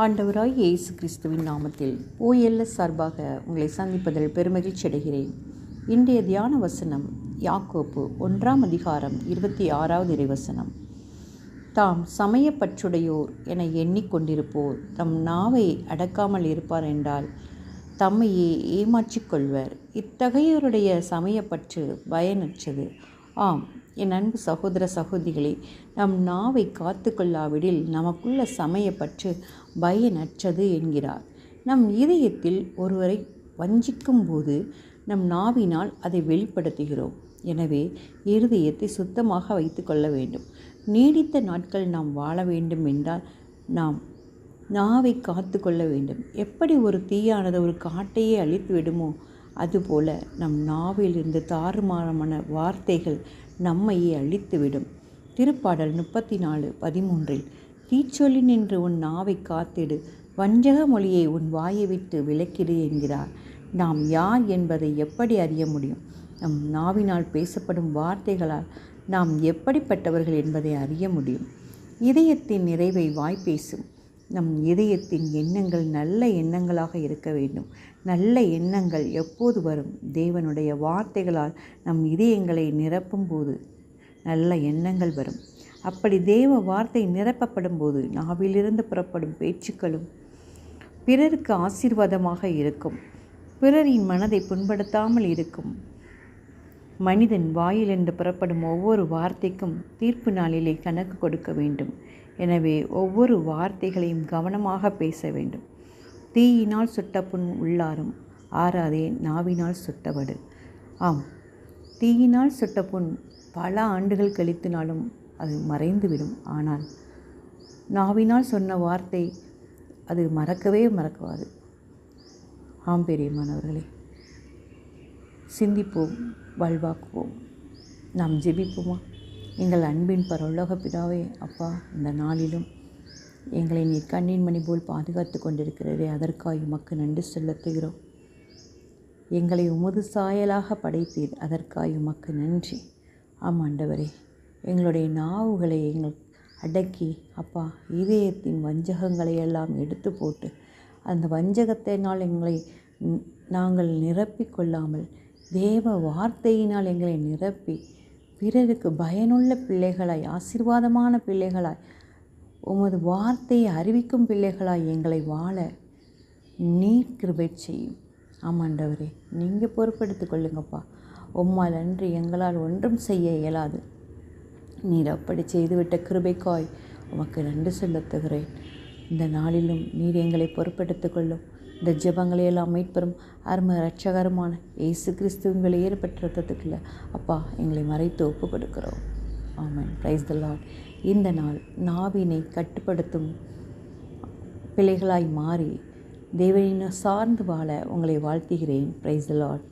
ஆண்டவராய் இயேசு கிறிஸ்துவின் நாமத்தில் OLS சார்பாக உங்களை சந்திப்பதில் பெருமகிழ்ச்சி அடைகிறேன். இன்றைய தியான வசனம் யாக்கோப்பு 1 இறைவசனம். தாம் சமயப்பற்றுடையோர் என எண்ணிக்கொண்டிருப்போர் தம் நாவை அடக்காமல் இருப்பார் என்றால் தம்மையே ஏமாற்றிக் கொள்வர். இத்தகையோருடைய சமயப்பற்று பயனற்றது. ஆம், என் அன்பு சகோதர சகோதரிகளே, நம் நாவை காத்து கொள்ளாவிடில் நமக்குள்ள சமயப்பற்று பயனற்றது என்கிறார். நம் இதயத்தில் ஒருவரை வஞ்சிக்கும் போது நம் நாவினால் அதை வெளிப்படுத்துகிறோம். எனவே இருதயத்தை சுத்தமாக வைத்து கொள்ள வேண்டும். நீடித்த நாட்கள் நாம் வாழ வேண்டும் என்றால் நாம் நாவை காத்து கொள்ள வேண்டும். எப்படி ஒரு தீயானது ஒரு காட்டையே அழித்து விடுமோ அதுபோல நம் நாவிலிருந்து தாறுமாறான வார்த்தைகள் நம்மையே அழித்துவிடும். திருப்பாடல் 34:13 தீச்சொல்லி நின்று உன் நாவை காத்திடு, வஞ்சக மொழியை உன் வாயை விட்டு விலக்கிடு என்கிறார். நாம் யார் என்பதை எப்படி அறிய முடியும்? நம் நாவினால் பேசப்படும் வார்த்தைகளால் நாம் எப்படிப்பட்டவர்கள் என்பதை அறிய முடியும். இதயத்தின் நிறைவை வாய் பேசும். நம் இதயத்தின் எண்ணங்கள் நல்ல எண்ணங்களாக இருக்க வேண்டும். நல்ல எண்ணங்கள் எப்போது வரும்? தேவனுடைய வார்த்தைகளால் நம் இதயங்களை நிரப்பும் போது நல்ல எண்ணங்கள் வரும். அப்படி தேவ வார்த்தை நிரப்பப்படும் போது நாவிலிருந்து புறப்படும் பேச்சுக்களும் பிறருக்கு ஆசீர்வாதமாக இருக்கும். பிறரின் மனதை புண்படுத்தாமல் இருக்கும். மனிதன் வாயிலிருந்து புறப்படும் ஒவ்வொரு வார்த்தைக்கும் தீர்ப்பு நாளிலே கணக்கு கொடுக்க வேண்டும். எனவே ஒவ்வொரு வார்த்தைகளையும் கவனமாக பேச வேண்டும். தீயினால் சுட்ட புண் உள்ளாரும், ஆறாதே நாவினால் சுட்டவடு. ஆம், தீயினால் சுட்ட புண் பல ஆண்டுகள் கழித்தினாலும் அது மறைந்துவிடும். ஆனால் நாவினால் சொன்ன வார்த்தை அது மறக்கவே மறக்காது. ஆம் பிரியமானவர்களே, சிந்திப்போம், வாழ்வாக்குவோம். நாம் ஜெபிப்போமா? எங்கள் அன்பின் பரலோக பிதாவே, அப்பா, இந்த நாளிலும் எங்களை நீர் கண்ணின் மணி போல் பாதுகாத்து கொண்டிருக்கிறதே, அதற்காக உமக்கு நன்றி செலுத்துகிறோம். எங்களை உமது சாயலாக படைத்தீர், அதற்காக உமக்கு நன்றி. ஆம் ஆண்டவரே, எங்களுடைய நாவுகளை எங்கள் அடக்கி அப்பா இதயத்தின் வஞ்சகங்களை எல்லாம் எடுத்து போட்டு அந்த வஞ்சகத்தினால் எங்களை நாங்கள் நிரப்பிக்கொள்ளாமல் தேவ வார்த்தையினால் எங்களை நிரப்பி பிறருக்கு பயனுள்ள பிள்ளைகளாய், ஆசீர்வாதமான பிள்ளைகளாய், உமது வார்த்தையை அறிவிக்கும் பிள்ளைகளாய் எங்களை வாழ நீர் கிருபை செய்யும். ஆமாண்டவரே, நீங்கள் பொறுப்பெடுத்து கொள்ளுங்கப்பா. உம்மால் அன்றி எங்களால் ஒன்றும் செய்ய இயலாது. நீர் அப்படி செய்துவிட்ட கிருபைக்காய் உமக்கு நன்றி செலுத்துகிறேன். இந்த நாளிலும் நீர் எங்களை பொறுப்பெடுத்து கொள்ளும். இந்த ஜெபங்களையெல்லாம் மீட்பெறும் அருமை இரட்சகருமான இயேசு கிறிஸ்துவின் வெளியேறப்பட்ட ரத்தத்துக்குள்ள அப்பா எங்களை மறைத்து ஒப்பு கொடுக்கிறோம். ஆமென். Praise the lord. இந்த நாள் நாவினை கட்டுப்படுத்தும் பிள்ளைகளாய் மாறி தேவனை சார்ந்து வாழ உங்களை வாழ்த்துகிறேன். Price the Lord.